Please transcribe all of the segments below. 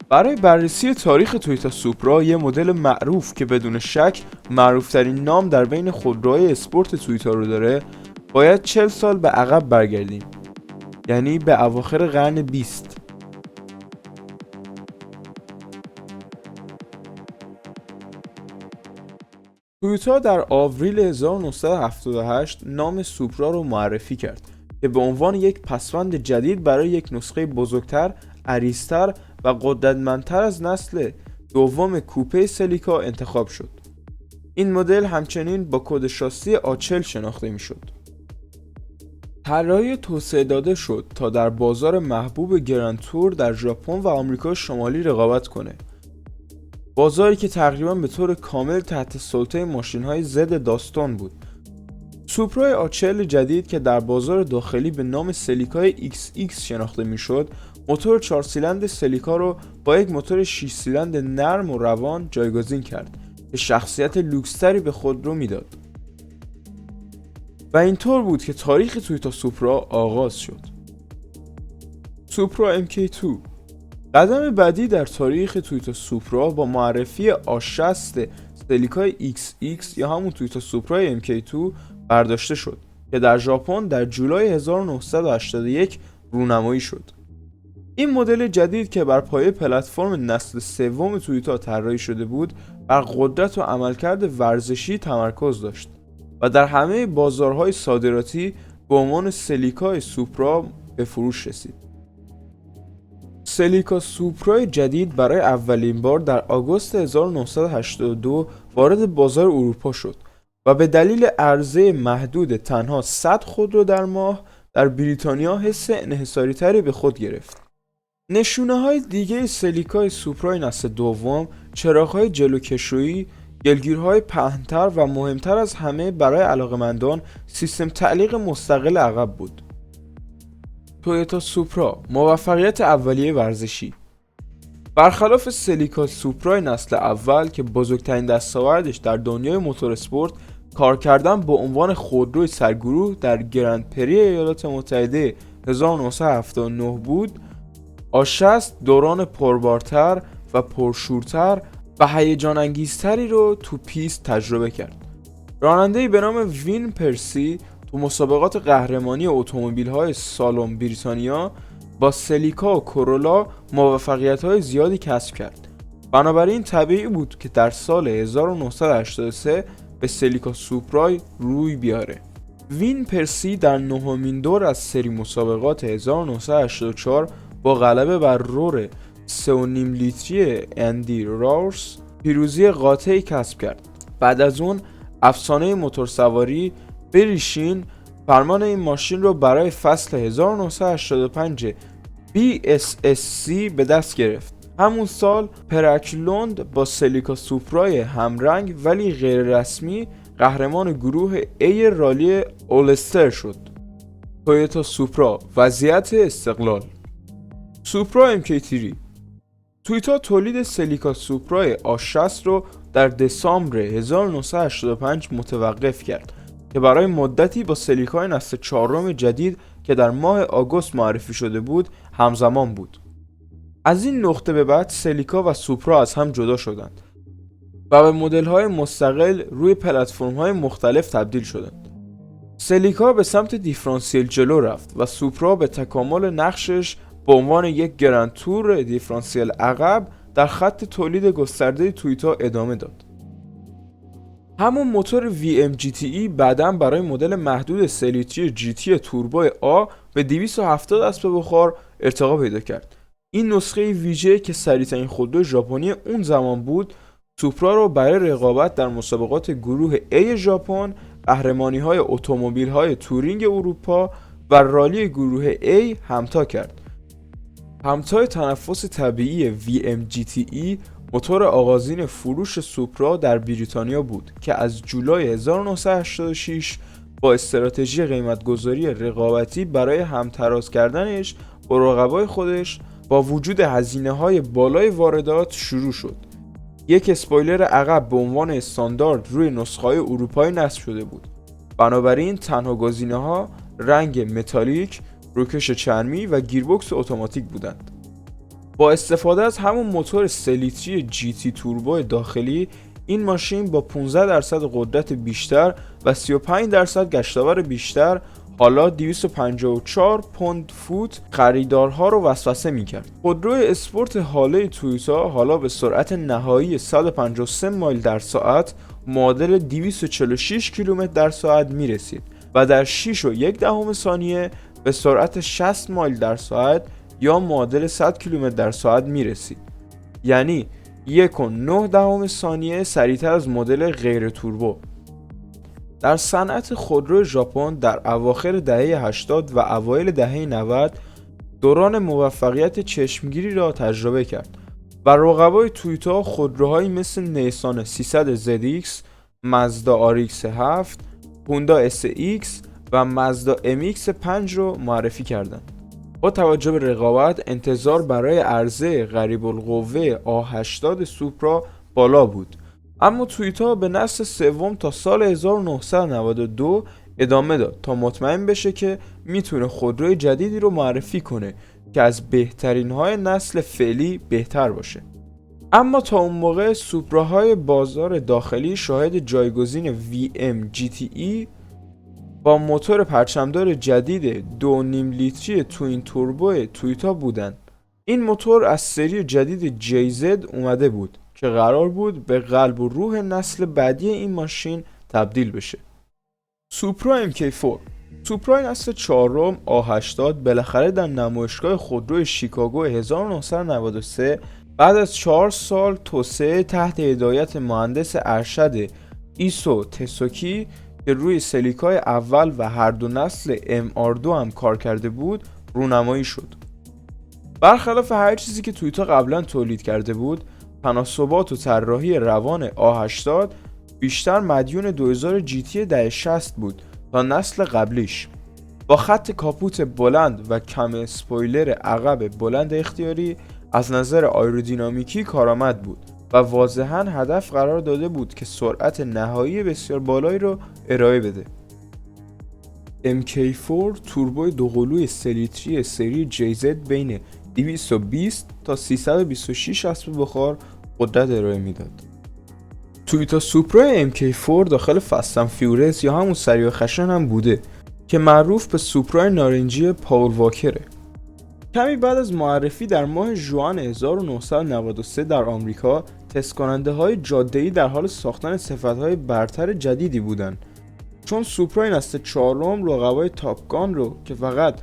برای بررسی تاریخ تویوتا سوپرا، یه مدل معروف که بدون شک معروفترین نام در بین خودروهای اسپورت تویوتا رو داره، باید 40 سال به عقب برگردیم، یعنی به اواخر قرن 20. تویوتا در آوریل 1978 نام سوپرا رو معرفی کرد که به عنوان یک پسوند جدید برای یک نسخه بزرگتر، عریض‌تر و قدرتمندتر از نسل دوم کوپه سلیکا انتخاب شد. این مدل همچنین با کد شاسی آچل شناخته میشد. طراحی توسعه داده شد تا در بازار محبوب گرند تور در ژاپن و آمریکا شمالی رقابت کنه. بازاری که تقریبا به طور کامل تحت سلطه ماشین‌های ضد داستان بود. سوپرای آچل جدید که در بازار داخلی به نام سلیکای XX شناخته میشد، موتور 4 سیلندر سلیکا رو با یک موتور 6 سیلندر نرم و روان جایگزین کرد که شخصیت لوکس‌تری به خودرو میداد. و اینطور بود که تاریخ تویوتا سوپرا آغاز شد. سوپرا MK2 قدم بعدی در تاریخ تویوتا سوپرا با معرفی A60 سلیکای XX یا همون تویوتا سوپرای MK2 برداشته شد که در ژاپن در جولای 1981 رونمایی شد. این مدل جدید که بر پایه پلتفرم نسل سوم تویوتا طراحی شده بود، بر قدرت و عملکرد ورزشی تمرکز داشت و در همه بازارهای صادراتی به عنوان سلیکای سوپرا به فروش رسید. سلیکا سوپرای جدید برای اولین بار در آگوست 1982 وارد بازار اروپا شد و به دلیل عرضه محدود تنها 100 خودرو در ماه در بریتانیا حس انحصاری تری به خود گرفت. نشونه های دیگه سلیکای سوپرای نسل دوم، چراغ‌های جلوکشویی، گلگیرهای پهن‌تر و مهمتر از همه برای علاقه‌مندان، سیستم تعلیق مستقل عقب بود. تویوتا سوپرا موفقیت اولیه ورزشی. برخلاف سلیکا سوپرای نسل اول که بزرگترین دستاوردش در دنیای موتور اسپورت کار کردن با عنوان خودروی سرگروه در گرند پری ایالات متحده 1979 بود، A60 دوران پربارتر و پرشورتر و هیجان انگیزتری رو تو پیست تجربه کرد. راننده‌ای به نام وین پرسی تو مسابقات قهرمانی اتومبیل‌های سالن بریتانیا با سلیکا و کورولا موفقیت‌های زیادی کسب کرد. بنابراین طبیعی بود که در سال 1983 به سلیکا سوپرای روی بیاره. وین پرسی در نهمین دور از سری مسابقات 1984 با غلبه بر رور 3.5 لیتری اندی راورس پیروزی قاطعی کسب کرد. بعد از اون افسانه موتورسواری بری شین فرمان این ماشین رو برای فصل 1985 BSSC به دست گرفت. همون سال پرکلوند با سلیکا سوپرای همرنگ ولی غیر رسمی قهرمان گروه A رالی اولستر شد. تویوتا سوپرا وضعیت استقلال. سوپرا MK3 تویوتا تولید سلیکا سوپرای A60 رو در دسامبر 1985 متوقف کرد که برای مدتی با سلیکای نسل چهارم جدید که در ماه آگوست معرفی شده بود همزمان بود. از این نقطه به بعد سلیکا و سوپرا از هم جدا شدند و به مدل‌های مستقل روی پلتفرم‌های مختلف تبدیل شدند. سلیکا به سمت دیفرانسیل جلو رفت و سوپرا به تکامل نقشش به عنوان یک گرند تور دیفرانسیل عقب در خط تولید گسترده تویوتا ادامه داد. همون موتور VMGTE بعداً برای مدل محدود 3 لیتری GT توربو A به 270 اسب بخار ارتقا پیدا کرد. این نسخه ویژه که سریع‌ترین خودرو ژاپنی اون زمان بود، سوپرا رو برای رقابت در مسابقات گروه A ژاپن، قهرمانی‌های اتومبیل‌های تورینگ اروپا و رالی گروه A همتا کرد. همتای تنفس طبیعی VMGTE موتور آغازین فروش سوپرا در بریتانیا بود که از جولای 1986 با استراتژی قیمتگذاری رقابتی برای همتراز کردنش با رقبای خودش با وجود هزینه‌های بالای واردات شروع شد. یک اسپویلر عقب به عنوان استاندارد روی نسخه‌های اروپایی نصب شده بود. بنابراین تنها گزینه‌ها رنگ متالیک، روکش چرمی و گیربکس اتوماتیک بودند. با استفاده از همون موتور 3 لیتری GT توربو داخلی، این ماشین با 15% قدرت بیشتر و 35% گشتاور بیشتر حالا 254 پوند فوت خریدارها رو وسوسه می‌کرد. خودرو اسپورت هاله تویوتا حالا به سرعت نهایی 153 مایل در ساعت معادل 246 کیلومتر در ساعت میرسید و در 6.1 ثانیه به سرعت 60 مایل در ساعت یا معادل 100 کیلومتر در ساعت میرسید. یعنی 1.9 ثانیه سریعتر از مدل غیر توربو. در صنعت خودرو ژاپن در اواخر دهه 80 و اوایل دهه 90 دوران موفقیت چشمگیری را تجربه کرد و رقبای تویوتا خودروهایی مثل نیسان 300 ZX، مازدا RX 7، هوندا SX و مازدا MX-5 رو معرفی کردند. با توجه به رقابت، انتظار برای عرضه قریب القوه A80 سوپرا بالا بود، اما تویوتا به نسل سوم تا سال 1992 ادامه داد تا مطمئن بشه که میتونه خودروی جدیدی رو معرفی کنه که از بهترین های نسل فعلی بهتر باشه. اما تا اون موقع سوپراهای بازار داخلی شاهد جایگزین VM GTE با موتور پرچمدار جدید 2.5 لیتری توین توربو تویوتا بودن. این موتور از سری جدید JZ اومده بود که قرار بود به قلب و روح نسل بعدی این ماشین تبدیل بشه. سوپرا MK4 سوپرا نسل چهارم A80 بالاخره در نمایشگاه خودروی شیکاگو 1993 بعد از 4 سال توسعه تحت هدایت مهندس ارشد ایسو تسوکی که روی سلیکای اول و هر دو نسل MR2 هم کار کرده بود رونمایی شد. برخلاف هر چیزی که تویوتا قبلا تولید کرده بود، تناسبات و طراحی روان A80 بیشتر مدیون 2000 GT دهه 60 بود تا نسل قبلیش، با خط کاپوت بلند و کم اسپویلر عقب بلند اختیاری. از نظر آیرودینامیکی کارآمد بود و واضحاً هدف قرار داده بود که سرعت نهایی بسیار بالایی رو ارائه بده. MK4 توربوی دوقلوی 3 لیتری سری JZ بین 220 تا 326 اسب بخار قدرت ارائه میداد. تویوتا سوپرا MK4 داخل فست فیورس یا همون سریع و خشن هم بوده که معروف به سوپرای نارنجی پاول واکره. کمی بعد از معرفی در ماه ژوئن 1993 در آمریکا، تست کننده های جاده‌ای در حال ساختن صفت‌های برتر جدیدی بودند، چون سوپرا نسل چهارم رقبای تاپگان رو که فقط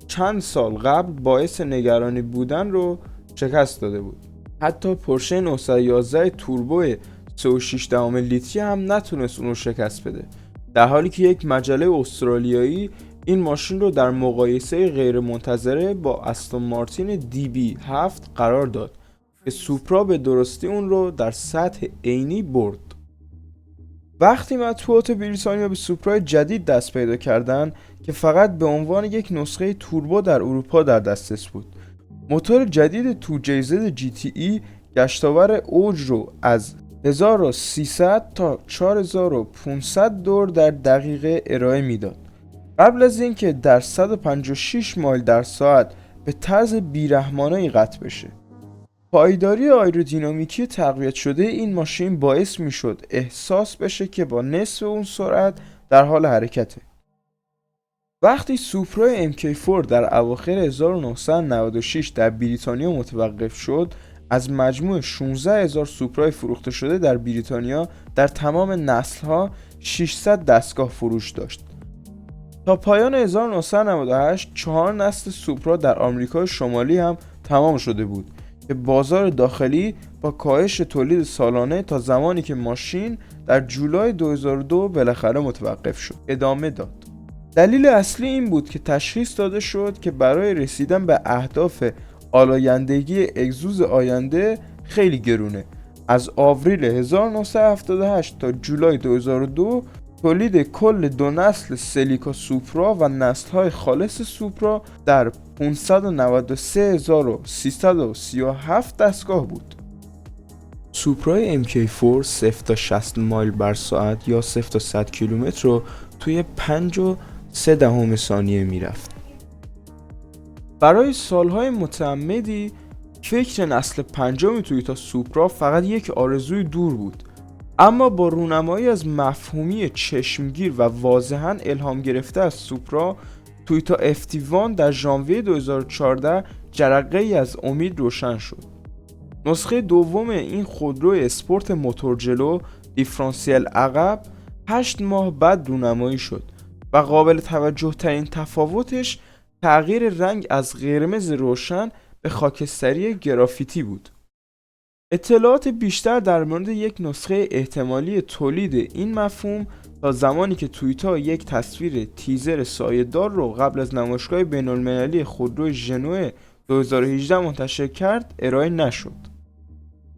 چند سال قبل باعث نگرانی بودن رو شکست داده بود. حتی پورشه 911 توربو 3.6 لیتری هم نتونست اون رو شکست بده، در حالی که یک مجله استرالیایی این ماشین رو در مقایسه غیر منتظره با استون مارتین DB7 قرار داد که سوپرا به درستی اون رو در سطح عینی برد. وقتی مطبوعات بریتانیا به سوپرای جدید دست پیدا کردن که فقط به عنوان یک نسخه توربو در اروپا در دسترس بود، موتور جدید 2JZ GTE گشتاور اوج رو از 1300 تا 4500 دور در دقیقه ارائه میداد، قبل از اینکه در 156 مایل در ساعت به طرز بیرحمانه‌ای قطع بشه. پایداری آیرودینامیکی تقویت شده این ماشین باعث میشد احساس بشه که با نصف اون سرعت در حال حرکته. وقتی سوپرا MK4 در اواخر 1996 در بریتانیا متوقف شد، از مجموع 16000 سوپرای فروخته شده در بریتانیا در تمام نسل‌ها 600 دستگاه فروش داشت. تا پایان 1998 4 نسل سوپرا در آمریکای شمالی هم تمام شده بود که بازار داخلی با کاهش تولید سالانه تا زمانی که ماشین در جولای 2002 بالاخره متوقف شد ادامه داد. دلیل اصلی این بود که تشخیص داده شد که برای رسیدن به اهداف آلایندگی اگزوز آینده خیلی گرونه. از آوریل 1978 تا جولای 2002 تولید کل دو نسل سلیکا سوپرا و نسل‌های خالص سوپرا در 593337 دستگاه بود. سوپرای MK4 0 تا 60 مایل بر ساعت یا 0 تا 100 کیلومتر رو توی 5.3 ثانیه میرفت. برای سالهای متعمدی فکر نسل پنجم تویوتا سوپرا فقط یک آرزوی دور بود، اما با رونمایی از مفهومی چشمگیر و واضحاً الهام گرفته از سوپرا، تویوتا FT1 در ژانویه 2014 جرقه‌ای از امید روشن شد. نسخه دوم این خودرو اسپورت موتورجلو دیفرانسیل عقب 8 ماه بعد رونمایی شد و قابل توجه ترین تفاوتش تغییر رنگ از قرمز روشن به خاکستری گرافیتی بود. اطلاعات بیشتر در مورد یک نسخه احتمالی تولید این مفهوم تا زمانی که تویوتا یک تصویر تیزر سایه‌دار رو قبل از نمایشگاه بین‌المللی خودرو ژنو 2018 منتشر کرد ارائه نشد.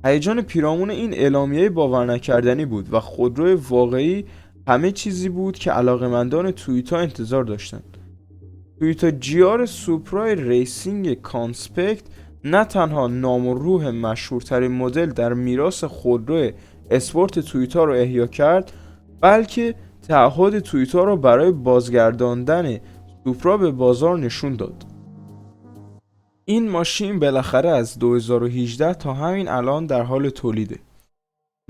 هیجان پیرامون این اعلامیه باور نکردنی بود و خودرو واقعی همه چیزی بود که علاقه‌مندان تویوتا انتظار داشتند. تویوتا GR سوپرا ریسینگ کانسپکت نه تنها نام و روح مشهورترین مدل در میراث خودرو اسپورت تویوتا را احیا کرد، بلکه تعهد تویوتا را برای بازگرداندن سوپرا به بازار نشون داد. این ماشین بالاخره از 2018 تا همین الان در حال تولیده.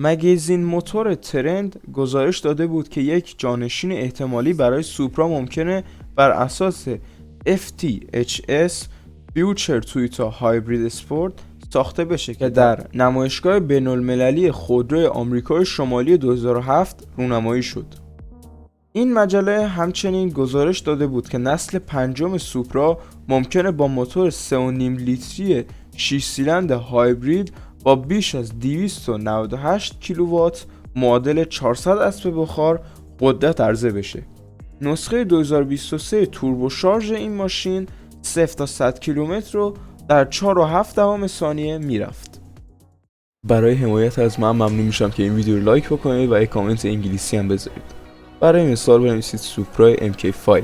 مگزین موتور ترند گزارش داده بود که یک جانشین احتمالی برای سوپرا ممکنه بر اساس FTHS Future Toyota Hybrid Sport ساخته بشه که در نمایشگاه بین‌المللی خودرو آمریکای شمالی 2007 رونمایی شد. این مجله همچنین گزارش داده بود که نسل پنجم سوپرا ممکنه با موتور 3.5 لیتری 6 سیلندر هایبرید با بیش از 298 کیلووات معادل 400 اسب بخار قدرت عرضه بشه. نسخه 2023 توربوشارژ این ماشین 0 تا 100 کیلومتر رو در 4.7 ثانیه میرفت. برای حمایت از من ممنون میشم که این ویدیو رو لایک بکنید و یک کامنت انگلیسی هم بذارید. برای مثال بنویسید سوپرا MK5.